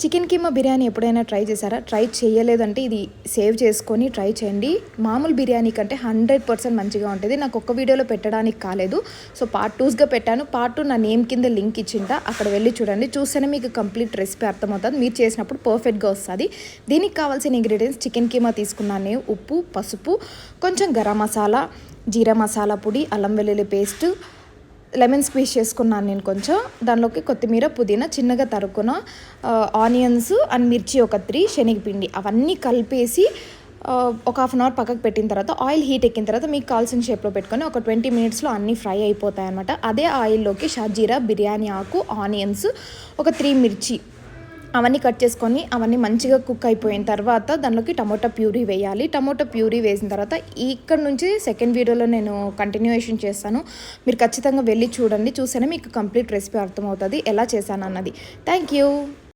Chicken keema biryani ఎప్పుడైనా try చేశారా? Try చేయలేదంటే ఇది సేవ్ చేసుకొని ట్రై చేయండి. మామూలు బిర్యానీ కంటే 100% మంచిగా ఉంటుంది. నాకు ఒక్క వీడియోలో పెట్టడానికి కాలేదు. సో పార్ట్ 2గా పెట్టాను. పార్ట్ 2 నా నేమ్ కింద లింక్ ఇచ్చింట. అక్కడ వెళ్ళి చూడండి. చూస్తేనే మీకు కంప్లీట్ రెసిపీ అర్థమవుతుంది. మీరు చేసినప్పుడు పర్ఫెక్ట్గా వస్తుంది. దీనికి కావాల్సిన ఇంగ్రీడియంట్స్ చికెన్ కీమా తీసుకున్నాను. ఉప్పు, పసుపు, కొంచెం గరం మసాలా, జీరా మసాలా పొడి, అల్లం వెల్లుల్లి పేస్ట్, లెమన్ స్క్వీజ్ చేసుకున్నాను నేను కొంచెం. దానిలోకి కొత్తిమీర, పుదీనా, చిన్నగా తరుక్కున్న ఆనియన్స్ అండ్ మిర్చి ఒక 3, శనగపిండి అవన్నీ కలిపేసి ఒక హాఫ్ అన్ అవర్ పక్కకు పెట్టిన తర్వాత ఆయిల్ హీట్ ఎక్కిన తర్వాత మీకు కావాల్సిన షేప్లో పెట్టుకొని ఒక 20 మినిట్స్లో అన్నీ ఫ్రై అయిపోతాయి అనమాట. అదే ఆయిల్లోకి షాజీరా, బిర్యానీ ఆకు, ఆనియన్స్, ఒక 3 మిర్చి అవన్నీ కట్ చేసుకొని అవన్నీ మంచిగా కుక్ అయిపోయిన తర్వాత దానిలోకి టమోటా ప్యూరీ వేయాలి. టమోటా ప్యూరీ వేసిన తర్వాత ఇక్కడ నుంచి సెకండ్ వీడియోలో నేను కంటిన్యూయేషన్ చేస్తాను. మీరు ఖచ్చితంగా వెళ్ళి చూడండి. చూస్తేనే మీకు కంప్లీట్ రెసిపీ అర్థమవుతుంది ఎలా చేశాను అన్నది. Thank you.